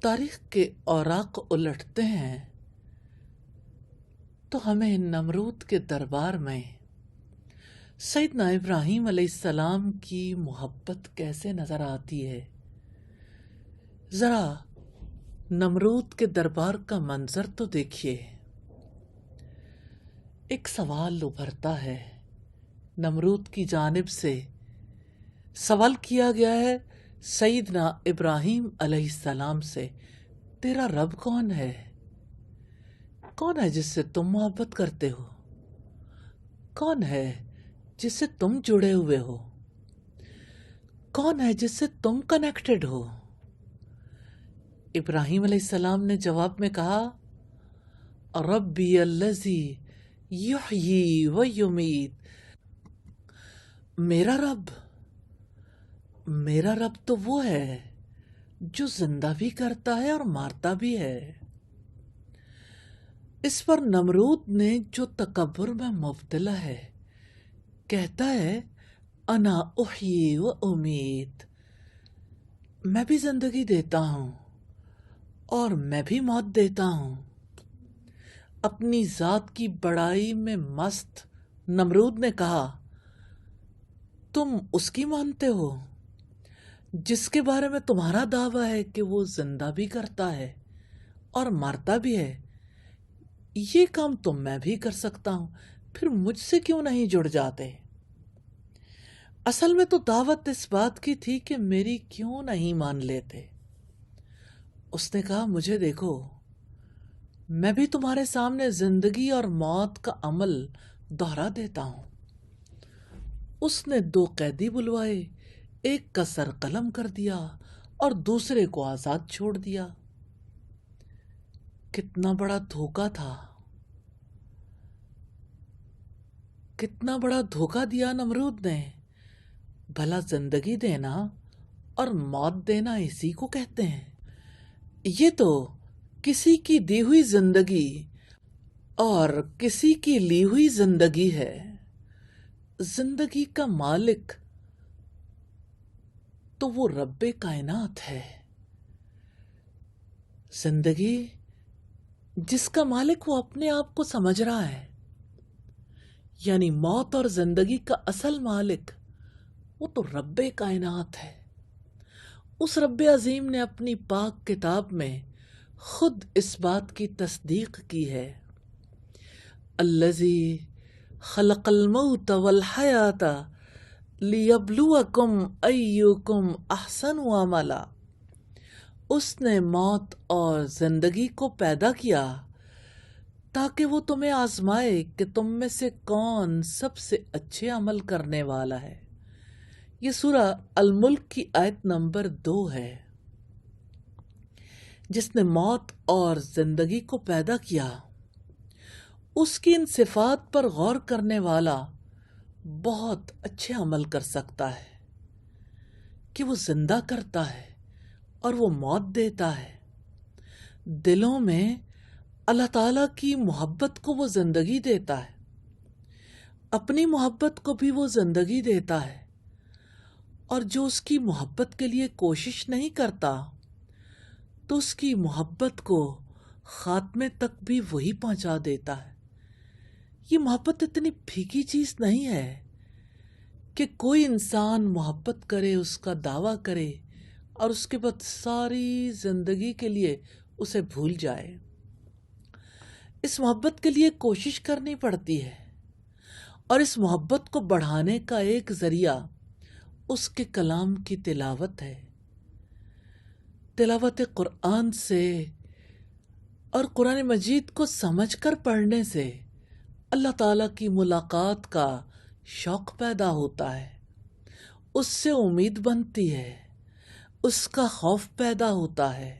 تاریخ کے اوراق الٹتے ہیں تو ہمیں نمرود کے دربار میں سیدنا ابراہیم علیہ السلام کی محبت کیسے نظر آتی ہے۔ ذرا نمرود کے دربار کا منظر تو دیکھیے۔ ایک سوال ابھرتا ہے نمرود کی جانب سے، سوال کیا گیا ہے سیدنا ابراہیم علیہ السلام سے، تیرا رب کون ہے؟ کون ہے جس سے تم محبت کرتے ہو؟ کون ہے جس سے تم جڑے ہوئے ہو؟ کون ہے جس سے تم کنیکٹڈ ہو؟ ابراہیم علیہ السلام نے جواب میں کہا، ربی الذی یحیی و یمیت، میرا رب تو وہ ہے جو زندہ بھی کرتا ہے اور مارتا بھی ہے۔ اس پر نمرود نے جو تکبر میں مبتلا ہے کہتا ہے، انا احیی و امیت، میں بھی زندگی دیتا ہوں اور میں بھی موت دیتا ہوں۔ اپنی ذات کی بڑائی میں مست نمرود نے کہا، تم اس کی مانتے ہو جس کے بارے میں تمہارا دعویٰ ہے کہ وہ زندہ بھی کرتا ہے اور مارتا بھی ہے؟ یہ کام تو میں بھی کر سکتا ہوں، پھر مجھ سے کیوں نہیں جڑ جاتے؟ اصل میں تو دعوت اس بات کی تھی کہ میری کیوں نہیں مان لیتے۔ اس نے کہا، مجھے دیکھو، میں بھی تمہارے سامنے زندگی اور موت کا عمل دہرا دیتا ہوں۔ اس نے 2 قیدی بلوائے، ایک کا سر قلم کر دیا اور دوسرے کو آزاد چھوڑ دیا۔ کتنا بڑا دھوکہ تھا، کتنا بڑا دھوکہ دیا نمرود نے۔ بھلا زندگی دینا اور موت دینا اسی کو کہتے ہیں؟ یہ تو کسی کی دی ہوئی زندگی اور کسی کی لی ہوئی زندگی ہے۔ زندگی کا مالک تو وہ رب کائنات ہے۔ زندگی جس کا مالک وہ اپنے آپ کو سمجھ رہا ہے، یعنی موت اور زندگی کا اصل مالک وہ تو رب کائنات ہے۔ اس رب عظیم نے اپنی پاک کتاب میں خود اس بات کی تصدیق کی ہے، الذی خلق الموت والحیات لیبلوکم ایکم احسن عملا۔ اس نے موت اور زندگی کو پیدا کیا تاکہ وہ تمہیں آزمائے کہ تم میں سے کون سب سے اچھے عمل کرنے والا ہے۔ یہ سورہ الملک کی آیت نمبر 2 ہے۔ جس نے موت اور زندگی کو پیدا کیا، اس کی ان صفات پر غور کرنے والا بہت اچھے عمل کر سکتا ہے کہ وہ زندہ کرتا ہے اور وہ موت دیتا ہے۔ دلوں میں اللہ تعالیٰ کی محبت کو وہ زندگی دیتا ہے، اپنی محبت کو بھی وہ زندگی دیتا ہے، اور جو اس کی محبت کے لیے کوشش نہیں کرتا تو اس کی محبت کو خاتمے تک بھی وہی پہنچا دیتا ہے۔ یہ محبت اتنی پھیکی چیز نہیں ہے کہ کوئی انسان محبت کرے، اس کا دعویٰ کرے اور اس کے بعد ساری زندگی کے لیے اسے بھول جائے۔ اس محبت کے لیے کوشش کرنی پڑتی ہے، اور اس محبت کو بڑھانے کا ایک ذریعہ اس کے کلام کی تلاوت ہے۔ تلاوت قرآن سے اور قرآن مجید کو سمجھ کر پڑھنے سے اللہ تعالیٰ کی ملاقات کا شوق پیدا ہوتا ہے، اس سے امید بنتی ہے، اس کا خوف پیدا ہوتا ہے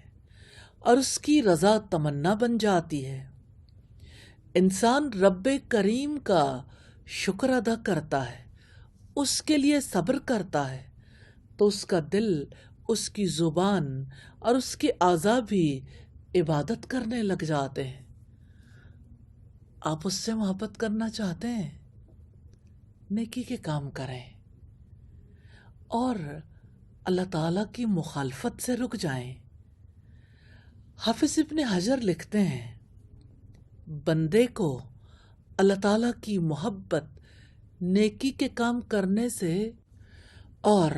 اور اس کی رضا تمنا بن جاتی ہے۔ انسان رب کریم کا شکر ادا کرتا ہے، اس کے لیے صبر کرتا ہے، تو اس کا دل، اس کی زبان اور اس کے اعضاء بھی عبادت کرنے لگ جاتے ہیں۔ آپ اس سے محبت کرنا چاہتے ہیں، نیکی کے کام کریں اور اللہ تعالیٰ کی مخالفت سے رک جائیں۔ حافظ ابن حجر لکھتے ہیں بندے کو اللہ تعالیٰ کی محبت نیکی کے کام کرنے سے اور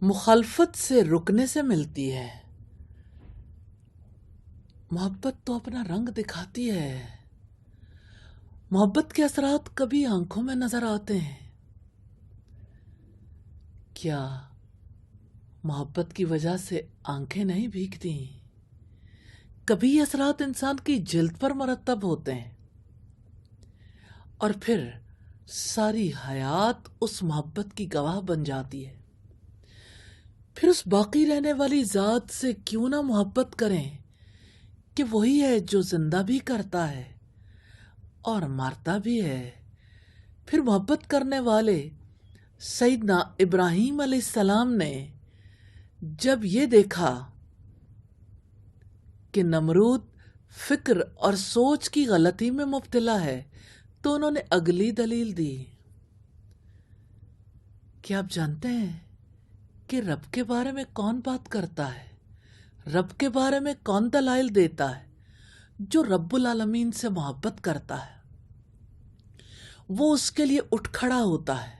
مخالفت سے رکنے سے ملتی ہے۔ محبت تو اپنا رنگ دکھاتی ہے۔ محبت کے اثرات کبھی آنکھوں میں نظر آتے ہیں۔ کیا محبت کی وجہ سے آنکھیں نہیں بھیگتی؟ کبھی یہ اثرات انسان کی جلد پر مرتب ہوتے ہیں اور پھر ساری حیات اس محبت کی گواہ بن جاتی ہے۔ پھر اس باقی رہنے والی ذات سے کیوں نہ محبت کریں کہ وہی ہے جو زندہ بھی کرتا ہے اور مارتا بھی ہے۔ پھر محبت کرنے والے سیدنا ابراہیم علیہ السلام نے جب یہ دیکھا کہ نمرود فکر اور سوچ کی غلطی میں مبتلا ہے تو انہوں نے اگلی دلیل دی۔ کیا آپ جانتے ہیں کہ رب کے بارے میں کون بات کرتا ہے؟ رب کے بارے میں کون دلائل دیتا ہے؟ جو رب العالمین سے محبت کرتا ہے وہ اس کے لیے اٹھ کھڑا ہوتا ہے۔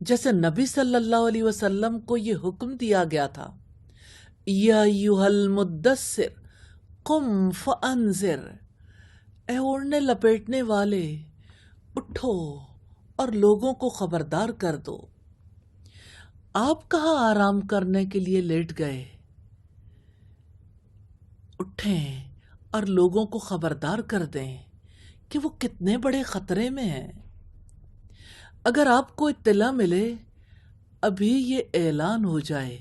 جیسے نبی صلی اللہ علیہ وسلم کو یہ حکم دیا گیا تھا، یا ایھا المدثر قم فانذر، اے اوڑھنے لپیٹنے والے اٹھو اور لوگوں کو خبردار کر دو۔ آپ کہاں آرام کرنے کے لیے لیٹ گئے؟ اٹھیں اور لوگوں کو خبردار کر دیں کہ وہ کتنے بڑے خطرے میں ہیں۔ اگر آپ کو اطلاع ملے، ابھی یہ اعلان ہو جائے،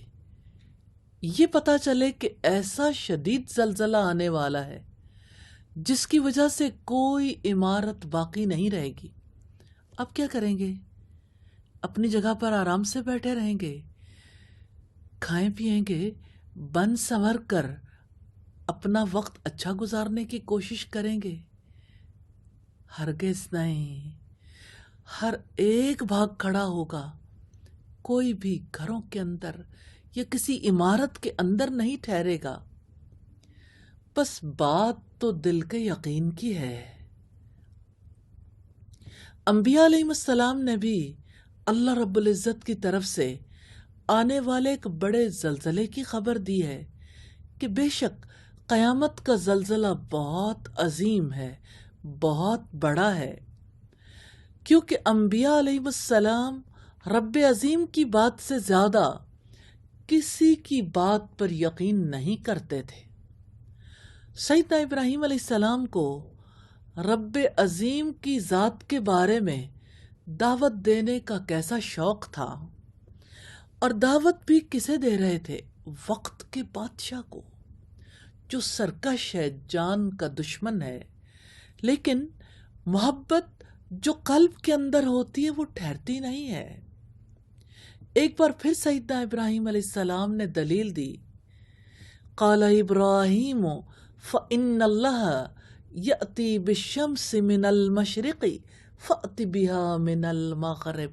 یہ پتہ چلے کہ ایسا شدید زلزلہ آنے والا ہے جس کی وجہ سے کوئی عمارت باقی نہیں رہے گی، آپ کیا کریں گے؟ اپنی جگہ پر آرام سے بیٹھے رہیں گے، کھائیں پیئیں گے، بن سنور کر اپنا وقت اچھا گزارنے کی کوشش کریں گے؟ ہرگز نہیں۔ ہر ایک بھاگ کھڑا ہوگا، کوئی بھی گھروں کے اندر یا کسی عمارت کے اندر نہیں ٹھہرے گا۔ بس بات تو دل کے یقین کی ہے۔ انبیاء علیہ السلام نے بھی اللہ رب العزت کی طرف سے آنے والے ایک بڑے زلزلے کی خبر دی ہے کہ بے شک قیامت کا زلزلہ بہت عظیم ہے، بہت بڑا ہے، کیونکہ انبیاء علیہ السلام رب عظیم کی بات سے زیادہ کسی کی بات پر یقین نہیں کرتے تھے۔ سیدنا ابراہیم علیہ السلام کو رب عظیم کی ذات کے بارے میں دعوت دینے کا کیسا شوق تھا، اور دعوت بھی کسے دے رہے تھے؟ وقت کے بادشاہ کو، جو سرکش ہے، جان کا دشمن ہے، لیکن محبت جو قلب کے اندر ہوتی ہے وہ ٹھہرتی نہیں ہے۔ ایک بار پھر سیدنا ابراہیم علیہ السلام نے دلیل دی، قال ابراہیم فإن اللہ یأتی بالشمس من المشرق فأت بها من المغرب۔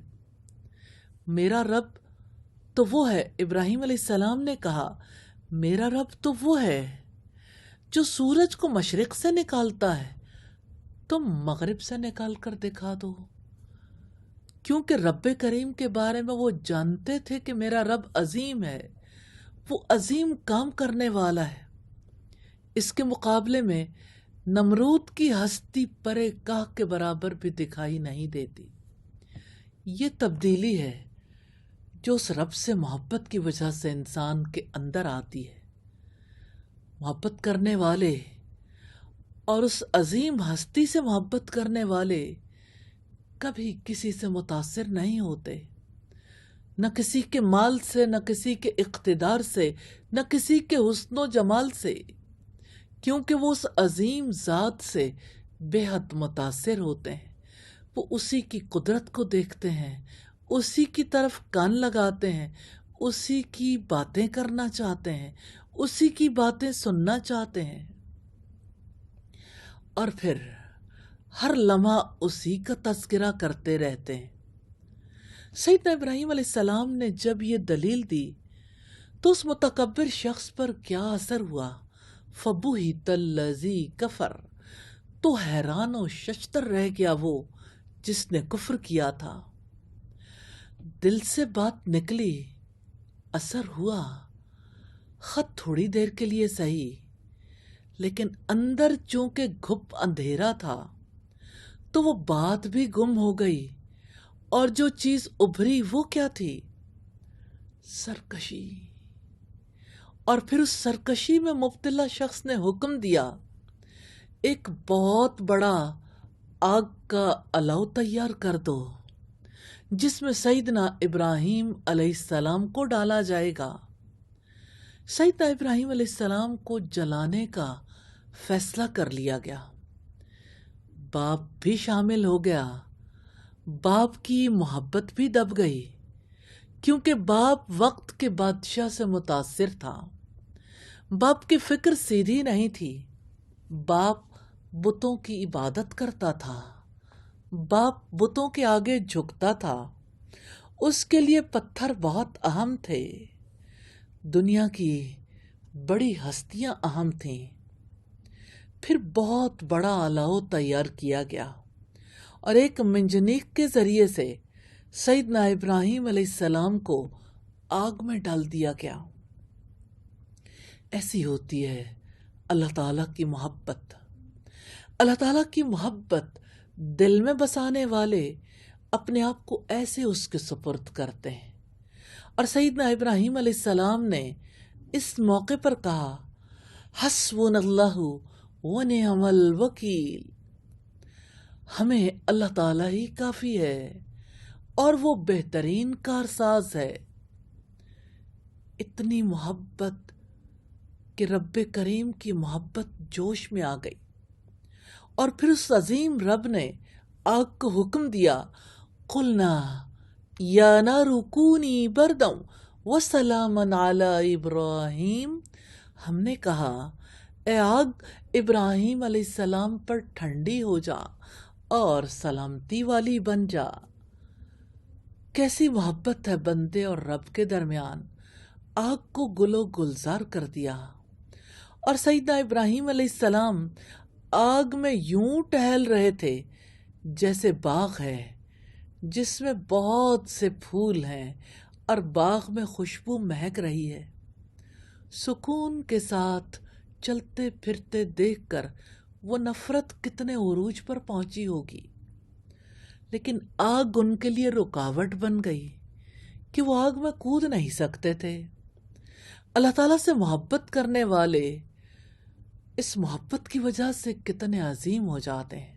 میرا رب تو وہ ہے، ابراہیم علیہ السلام نے کہا میرا رب تو وہ ہے جو سورج کو مشرق سے نکالتا ہے، تم مغرب سے نکال کر دکھا دو۔ کیونکہ رب کریم کے بارے میں وہ جانتے تھے کہ میرا رب عظیم ہے، وہ عظیم کام کرنے والا ہے۔ اس کے مقابلے میں نمرود کی ہستی پرے کاہ کے برابر بھی دکھائی نہیں دیتی۔ یہ تبدیلی ہے جو اس رب سے محبت کی وجہ سے انسان کے اندر آتی ہے۔ محبت کرنے والے اور اس عظیم ہستی سے محبت کرنے والے کبھی کسی سے متاثر نہیں ہوتے، نہ کسی کے مال سے، نہ کسی کے اقتدار سے، نہ کسی کے حسن و جمال سے، کیونکہ وہ اس عظیم ذات سے بے حد متاثر ہوتے ہیں۔ وہ اسی کی قدرت کو دیکھتے ہیں، اسی کی طرف کان لگاتے ہیں، اسی کی باتیں کرنا چاہتے ہیں، اسی کی باتیں سننا چاہتے ہیں، اور پھر ہر لمحہ اسی کا تذکرہ کرتے رہتے ہیں۔ سیدنا ابراہیم علیہ السلام نے جب یہ دلیل دی تو اس متکبر شخص پر کیا اثر ہوا؟ فبہت الذی کفر، تو حیران و ششدر رہ گیا وہ جس نے کفر کیا تھا۔ دل سے بات نکلی، اثر ہوا، خط تھوڑی دیر کے لیے سہی، لیکن اندر چونکہ گھپ اندھیرا تھا تو وہ بات بھی گم ہو گئی، اور جو چیز ابھری وہ کیا تھی؟ سرکشی۔ اور پھر اس سرکشی میں مبتلا شخص نے حکم دیا، ایک بہت بڑا آگ کا الاؤ تیار کر دو جس میں سیدنا ابراہیم علیہ السلام کو ڈالا جائے گا۔ سیدنا ابراہیم علیہ السلام کو جلانے کا فیصلہ کر لیا گیا۔ باپ بھی شامل ہو گیا، باپ کی محبت بھی دب گئی، کیونکہ باپ وقت کے بادشاہ سے متاثر تھا۔ باپ کی فکر سیدھی نہیں تھی، باپ بتوں کی عبادت کرتا تھا، باپ بتوں کے آگے جھکتا تھا، اس کے لیے پتھر بہت اہم تھے، دنیا کی بڑی ہستیاں اہم تھیں۔ پھر بہت بڑا الاؤ تیار کیا گیا اور ایک منجنیق کے ذریعے سے سیدنا ابراہیم علیہ السلام کو آگ میں ڈال دیا گیا۔ ایسی ہوتی ہے اللہ تعالیٰ کی محبت۔ اللہ تعالیٰ کی محبت دل میں بسانے والے اپنے آپ کو ایسے اس کے سپرد کرتے ہیں، اور سیدنا ابراہیم علیہ السلام نے اس موقع پر کہا، حسبنا اللہ ونعم الوکیل، ہمیں اللہ تعالیٰ ہی کافی ہے اور وہ بہترین کارساز ہے۔ اتنی محبت کہ رب کریم کی محبت جوش میں آ گئی، اور پھر اس عظیم رب نے آگ کو حکم دیا، قلنا یا نار کونی بردا وسلاما علی ابراہیم، ہم نے کہا اے آگ ابراہیم علیہ السلام پر ٹھنڈی ہو جا اور سلامتی والی بن جا۔ کیسی محبت ہے بندے اور رب کے درمیان، آگ کو گل و گلزار کر دیا، اور سیدنا ابراہیم علیہ السلام آگ میں یوں ٹہل رہے تھے جیسے باغ ہے جس میں بہت سے پھول ہیں اور باغ میں خوشبو مہک رہی ہے۔ سکون کے ساتھ چلتے پھرتے دیکھ کر وہ نفرت کتنے عروج پر پہنچی ہوگی، لیکن آگ ان کے لیے رکاوٹ بن گئی کہ وہ آگ میں کود نہیں سکتے تھے۔ اللہ تعالیٰ سے محبت کرنے والے اس محبت کی وجہ سے کتنے عظیم ہو جاتے ہیں،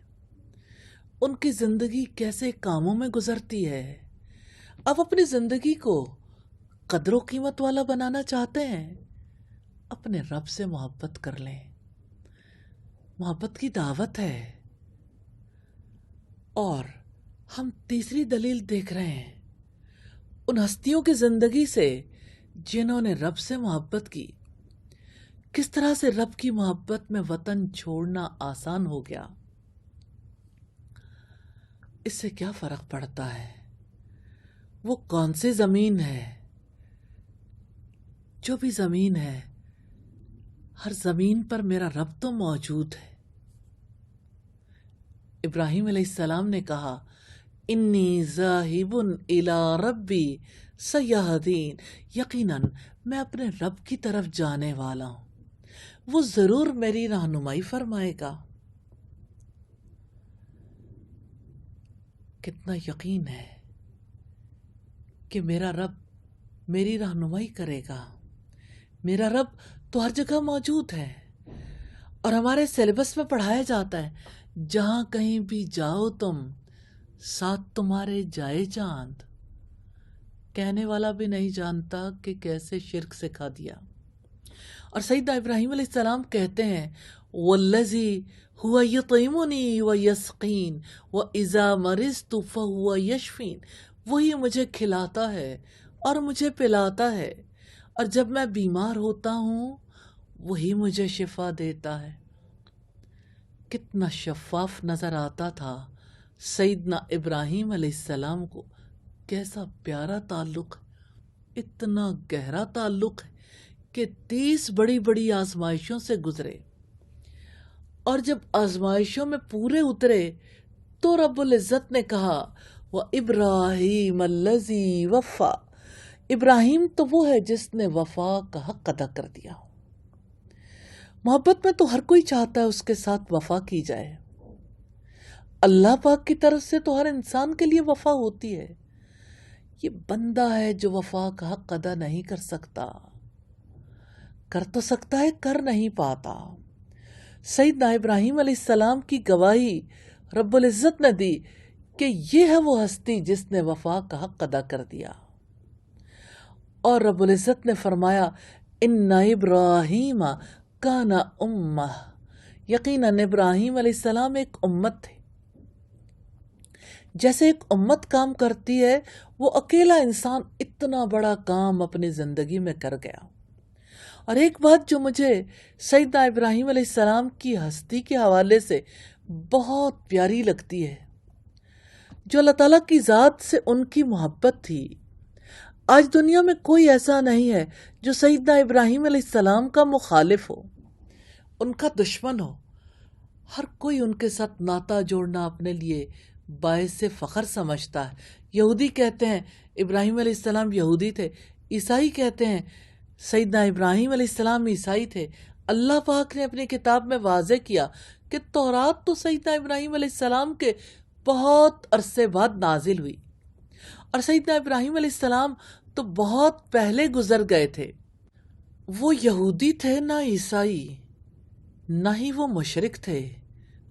ان کی زندگی کیسے کاموں میں گزرتی ہے۔ اب اپنی زندگی کو قدر و قیمت والا بنانا چاہتے ہیں، اپنے رب سے محبت کر لیں، محبت کی دعوت ہے۔ اور ہم تیسری دلیل دیکھ رہے ہیں ان ہستیوں کی زندگی سے جنہوں نے رب سے محبت کی، کس طرح سے رب کی محبت میں وطن چھوڑنا آسان ہو گیا۔ اس سے کیا فرق پڑتا ہے وہ کون سی زمین ہے؟ جو بھی زمین ہے، ہر زمین پر میرا رب تو موجود ہے۔ ابراہیم علیہ السلام نے کہا، انی ذاہب الی ربی سیہدین، یقیناً میں اپنے رب کی طرف جانے والا ہوں، وہ ضرور میری رہنمائی فرمائے گا۔ کتنا یقین ہے کہ میرا رب میری رہنمائی کرے گا۔ میرا رب تو ہر جگہ موجود ہے، اور ہمارے سلیبس میں پڑھایا جاتا ہے، جہاں کہیں بھی جاؤ تم ساتھ تمہارے جائے چاند۔ کہنے والا بھی نہیں جانتا کہ کیسے شرک سکھا دیا۔ اور سیدنا ابراہیم علیہ السلام کہتے ہیں، والذی هو یطعمنی ویسقین واذا مرضت فهو یشفین، وہی مجھے کھلاتا ہے اور مجھے پلاتا ہے، اور جب میں بیمار ہوتا ہوں وہی مجھے شفا دیتا ہے۔ کتنا شفاف نظر آتا تھا سیدنا ابراہیم علیہ السلام کو، کیسا پیارا تعلق ہے، اتنا گہرا تعلق ہے کہ 30 بڑی بڑی آزمائشوں سے گزرے، اور جب آزمائشوں میں پورے اترے تو رب العزت نے کہا وَإِبْرَاهِيمَ الَّذِي وَفَّى، ابراہیم تو وہ ہے جس نے وفا کا حق ادا کر دیا۔ محبت میں تو ہر کوئی چاہتا ہے اس کے ساتھ وفا کی جائے۔ اللہ پاک کی طرف سے تو ہر انسان کے لیے وفا ہوتی ہے، یہ بندہ ہے جو وفا کا حق ادا نہیں کر سکتا، کر تو سکتا ہے کر نہیں پاتا۔ سیدنا ابراہیم علیہ السلام کی گواہی رب العزت نے دی کہ یہ ہے وہ ہستی جس نے وفا کا حق ادا کر دیا، اور رب العزت نے فرمایا ان ابراہیم کان امہ، یقیناً ابراہیم علیہ السلام ایک امت تھے۔ جیسے ایک امت کام کرتی ہے، وہ اکیلا انسان اتنا بڑا کام اپنی زندگی میں کر گیا۔ اور ایک بات جو مجھے سیدنا ابراہیم علیہ السلام کی ہستی کے حوالے سے بہت پیاری لگتی ہے، جو اللہ تعالیٰ کی ذات سے ان کی محبت تھی۔ آج دنیا میں کوئی ایسا نہیں ہے جو سیدنا ابراہیم علیہ السلام کا مخالف ہو، ان کا دشمن ہو۔ ہر کوئی ان کے ساتھ ناطہ جوڑنا اپنے لیے باعث فخر سمجھتا ہے۔ یہودی کہتے ہیں ابراہیم علیہ السلام یہودی تھے، عیسائی کہتے ہیں سیدنا ابراہیم علیہ السلام عیسائی تھے۔ اللہ پاک نے اپنی کتاب میں واضح کیا کہ تورات تو سیدنا ابراہیم علیہ السلام کے بہت عرصے بعد نازل ہوئی، اور سیدنا ابراہیم علیہ السلام تو بہت پہلے گزر گئے تھے۔ وہ یہودی تھے نہ عیسائی، نہ ہی وہ مشرک تھے،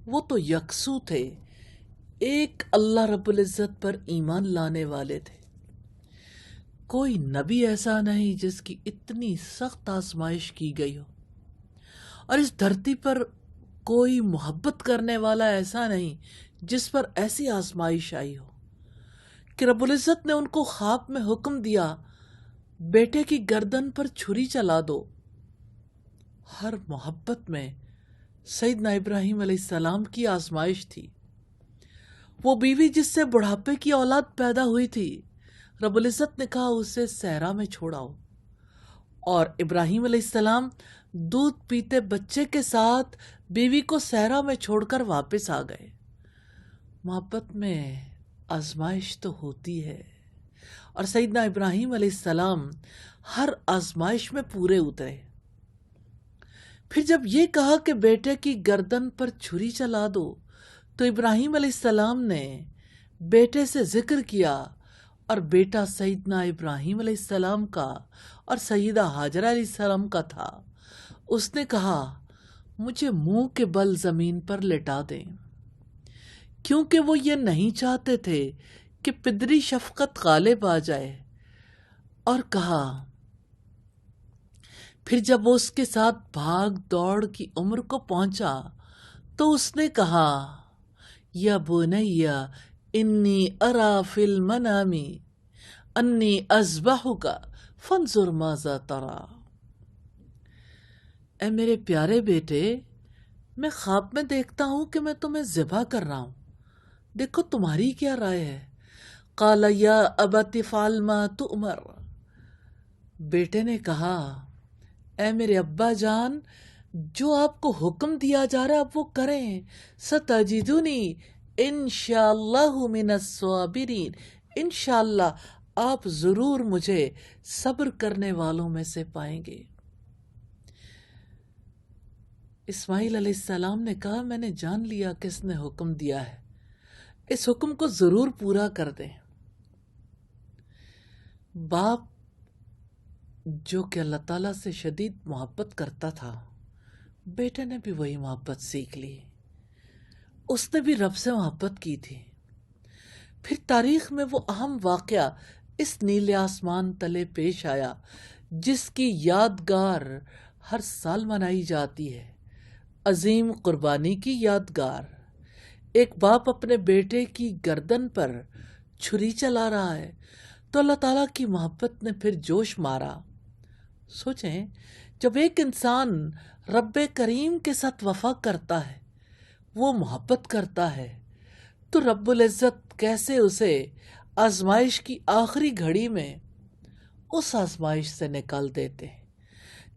وہ تو یکسو تھے، ایک اللہ رب العزت پر ایمان لانے والے تھے۔ کوئی نبی ایسا نہیں جس کی اتنی سخت آزمائش کی گئی ہو، اور اس دھرتی پر کوئی محبت کرنے والا ایسا نہیں جس پر ایسی آزمائش آئی ہو کہ رب العزت نے ان کو خواب میں حکم دیا بیٹے کی گردن پر چھری چلا دو۔ ہر محبت میں سیدنا ابراہیم علیہ السلام کی آزمائش تھی۔ وہ بیوی جس سے بڑھاپے کی اولاد پیدا ہوئی تھی، رب العزت نے کہا اسے صحرا میں چھوڑاؤ، اور ابراہیم علیہ السلام دودھ پیتے بچے کے ساتھ بیوی کو صحرا میں چھوڑ کر واپس آ گئے۔ محبت میں آزمائش تو ہوتی ہے، اور سیدنا ابراہیم علیہ السلام ہر آزمائش میں پورے اترے۔ پھر جب یہ کہا کہ بیٹے کی گردن پر چھری چلا دو، تو ابراہیم علیہ السلام نے بیٹے سے ذکر کیا، اور بیٹا سیدنا ابراہیم علیہ السلام کا اور سیدہ ہاجرہ علیہ السلام کا تھا۔ اس نے کہا مجھے منہ کے بل زمین پر لٹا دیں، کیونکہ وہ یہ نہیں چاہتے تھے کہ پدری شفقت غالب آ جائے، اور کہا پھر جب وہ اس کے ساتھ بھاگ دوڑ کی عمر کو پہنچا تو اس نے کہا یا بنی انی ارا فی المنام انی اذبحک فانظر ماذا تری، اے میرے پیارے بیٹے، میں خواب میں دیکھتا ہوں کہ میں تمہیں ذبح کر رہا ہوں، دیکھو تمہاری کیا رائے ہے۔ قال یا ابت افعل ما تؤمر، بیٹے نے کہا اے میرے ابا جان، جو آپ کو حکم دیا جا رہا ہے آپ وہ کریں، ستجدنی انشاءاللہ من الصابرین، انشاءاللہ آپ ضرور مجھے صبر کرنے والوں میں سے پائیں گے۔ اسماعیل علیہ السلام نے کہا میں نے جان لیا کس نے حکم دیا ہے، اس حکم کو ضرور پورا کر دیں۔ باپ جو کہ اللہ تعالیٰ سے شدید محبت کرتا تھا، بیٹے نے بھی وہی محبت سیکھ لی، اس نے بھی رب سے محبت کی تھی۔ پھر تاریخ میں وہ اہم واقعہ اس نیلے آسمان تلے پیش آیا جس کی یادگار ہر سال منائی جاتی ہے، عظیم قربانی کی یادگار۔ ایک باپ اپنے بیٹے کی گردن پر چھری چلا رہا ہے تو اللہ تعالیٰ کی محبت نے پھر جوش مارا۔ سوچیں جب ایک انسان رب کریم کے ساتھ وفا کرتا ہے، وہ محبت کرتا ہے، تو رب العزت کیسے اسے آزمائش کی آخری گھڑی میں اس آزمائش سے نکال دیتے ہیں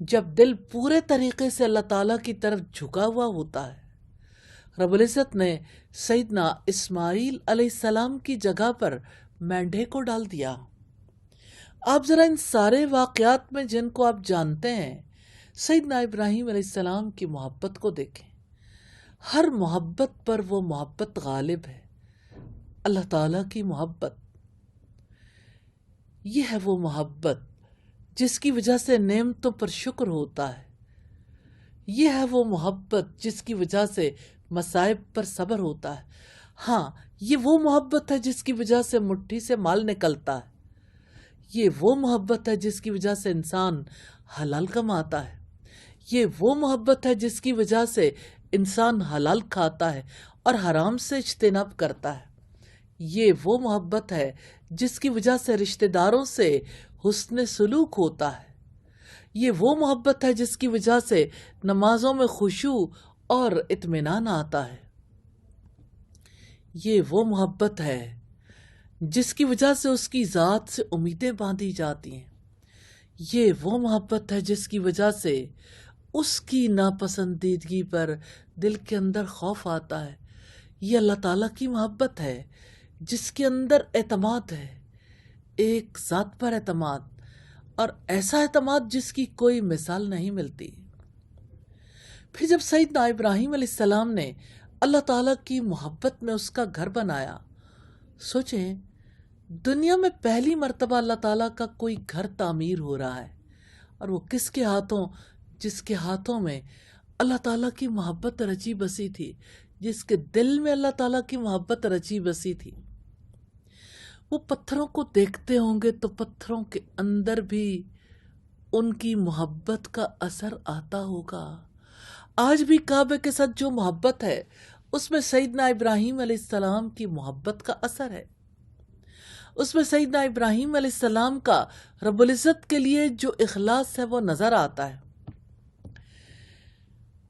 جب دل پورے طریقے سے اللہ تعالیٰ کی طرف جھکا ہوا ہوتا ہے۔ رب العزت نے سیدنا اسماعیل علیہ السلام کی جگہ پر مینڈھے کو ڈال دیا۔ آپ ذرا ان سارے واقعات میں جن کو آپ جانتے ہیں سیدنا ابراہیم علیہ السلام کی محبت کو دیکھیں۔ ہر محبت پر وہ محبت غالب ہے، اللہ تعالیٰ کی محبت۔ یہ ہے وہ محبت جس کی وجہ سے نعمتوں پر شکر ہوتا ہے۔ یہ ہے وہ محبت جس کی وجہ سے مصائب پر صبر ہوتا ہے۔ ہاں، یہ وہ محبت ہے جس کی وجہ سے مٹھی سے مال نکلتا ہے۔ یہ وہ محبت ہے جس کی وجہ سے انسان حلال کماتا ہے۔ یہ وہ محبت ہے جس کی وجہ سے انسان حلال کھاتا ہے اور حرام سے اجتناب کرتا ہے۔ یہ وہ محبت ہے جس کی وجہ سے رشتہ داروں سے حسن سلوک ہوتا ہے۔ یہ وہ محبت ہے جس کی وجہ سے نمازوں میں خشوع اور اطمینان آتا ہے۔ یہ وہ محبت ہے جس کی وجہ سے اس کی ذات سے امیدیں باندھی جاتی ہیں۔ یہ وہ محبت ہے جس کی وجہ سے اس کی ناپسندیدگی پر دل کے اندر خوف آتا ہے۔ یہ اللہ تعالیٰ کی محبت ہے جس کے اندر اعتماد ہے، ایک ذات پر اعتماد، اور ایسا اعتماد جس کی کوئی مثال نہیں ملتی۔ پھر جب سیدنا ابراہیم علیہ السلام نے اللہ تعالیٰ کی محبت میں اس کا گھر بنایا، سوچیں دنیا میں پہلی مرتبہ اللہ تعالیٰ کا کوئی گھر تعمیر ہو رہا ہے، اور وہ کس کے ہاتھوں؟ جس کے ہاتھوں میں اللہ تعالیٰ کی محبت رچی بسی تھی، جس کے دل میں اللہ تعالیٰ کی محبت رچی بسی تھی۔ وہ پتھروں کو دیکھتے ہوں گے تو پتھروں کے اندر بھی ان کی محبت کا اثر آتا ہوگا۔ آج بھی کعبے کے ساتھ جو محبت ہے اس میں سیدنا ابراہیم علیہ السلام کی محبت کا اثر ہے۔ اس میں سیدنا ابراہیم علیہ السلام کا رب العزت کے لیے جو اخلاص ہے وہ نظر آتا ہے۔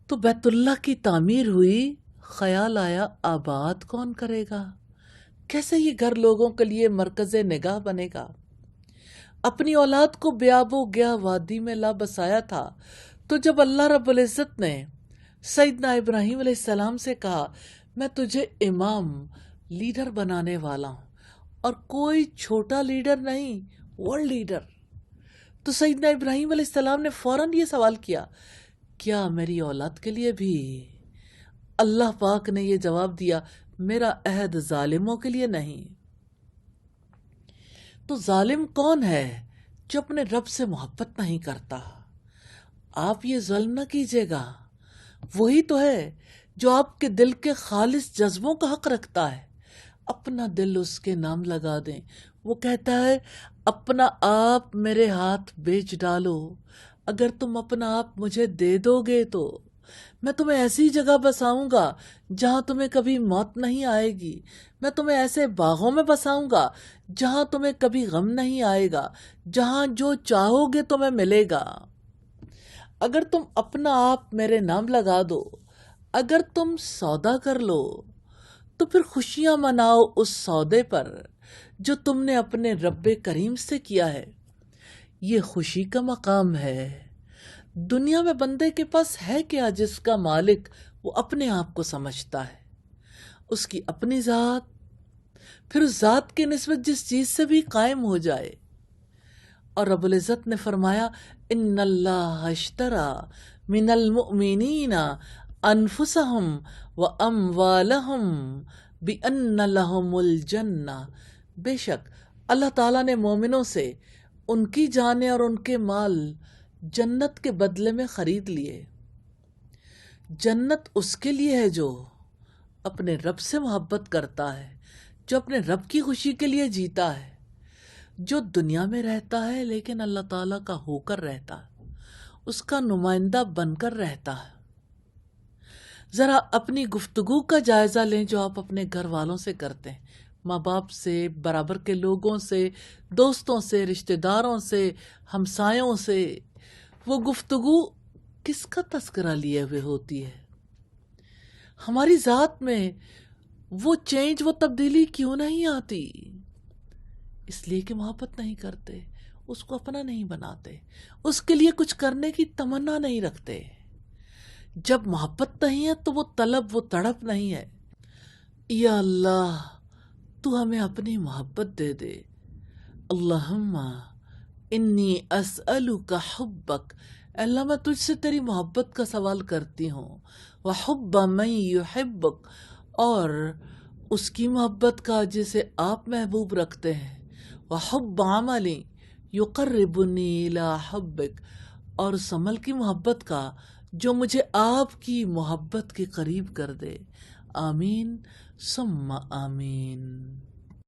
تو بیت اللہ کی تعمیر ہوئی، خیال آیا آباد کون کرے گا؟ کیسے یہ گھر لوگوں کے لیے مرکز نگاہ بنے گا؟ اپنی اولاد کو بیاب و گیا وادی میں لا بسایا تھا، تو جب اللہ رب العزت نے سیدنا ابراہیم علیہ السلام سے کہا میں تجھے امام لیڈر بنانے والا ہوں، اور کوئی چھوٹا لیڈر نہیں، ورلڈ لیڈر، تو سیدنا ابراہیم علیہ السلام نے فوراً یہ سوال کیا کیا میری اولاد کے لیے بھی؟ اللہ پاک نے یہ جواب دیا میرا عہد ظالموں کے لیے نہیں۔ تو ظالم کون ہے؟ جو اپنے رب سے محبت نہیں کرتا۔ آپ یہ ظلم نہ کیجیے گا، وہی تو ہے جو آپ کے دل کے خالص جذبوں کا حق رکھتا ہے۔ اپنا دل اس کے نام لگا دیں۔ وہ کہتا ہے اپنا آپ میرے ہاتھ بیچ ڈالو، اگر تم اپنا آپ مجھے دے دو گے تو میں تمہیں ایسی جگہ بساؤں گا جہاں تمہیں کبھی موت نہیں آئے گی۔ میں تمہیں ایسے باغوں میں بساؤں گا جہاں تمہیں کبھی غم نہیں آئے گا، جہاں جو چاہو گے تمہیں ملے گا۔ اگر تم اپنا آپ میرے نام لگا دو، اگر تم سودا کر لو، تو پھر خوشیاں مناؤ اس سودے پر جو تم نے اپنے رب کریم سے کیا ہے۔ یہ خوشی کا مقام ہے۔ دنیا میں بندے کے پاس ہے کیا جس کا مالک وہ اپنے آپ کو سمجھتا ہے؟ اس کی اپنی ذات، پھر اس ذات کی نسبت جس چیز سے بھی قائم ہو جائے۔ اور رب العزت نے فرمایا ان اللہ اشترى من المؤمنین انفسهم واموالهم بان لهم الجنہ، بے شک اللہ تعالیٰ نے مومنوں سے ان کی جانیں اور ان کے مال جنت کے بدلے میں خرید لیے۔ جنت اس کے لیے ہے جو اپنے رب سے محبت کرتا ہے، جو اپنے رب کی خوشی کے لیے جیتا ہے، جو دنیا میں رہتا ہے لیکن اللہ تعالیٰ کا ہو کر رہتا ہے، اس کا نمائندہ بن کر رہتا ہے۔ ذرا اپنی گفتگو کا جائزہ لیں جو آپ اپنے گھر والوں سے کرتے ہیں، ماں باپ سے، برابر کے لوگوں سے، دوستوں سے، رشتہ داروں سے، ہمسایوں سے۔ وہ گفتگو کس کا تذکرہ لیے ہوئے ہوتی ہے؟ ہماری ذات میں وہ چینج، وہ تبدیلی کیوں نہیں آتی؟ اس لیے کہ محبت نہیں کرتے، اس کو اپنا نہیں بناتے، اس کے لیے کچھ کرنے کی تمنا نہیں رکھتے۔ جب محبت نہیں ہے تو وہ طلب، وہ تڑپ نہیں ہے۔ یا اللہ تو ہمیں اپنی محبت دے دے۔ اللہم انی اسألک حبک، اللہ میں تجھ سے تیری محبت کا سوال کرتی ہوں، وحب من یحبک، اور اس کی محبت کا جسے آپ محبوب رکھتے ہیں، وحب عمل یقربنی الی حبک، اور اس عمل کی محبت کا جو مجھے آپ کی محبت کے قریب کر دے۔ آمین ثم آمین۔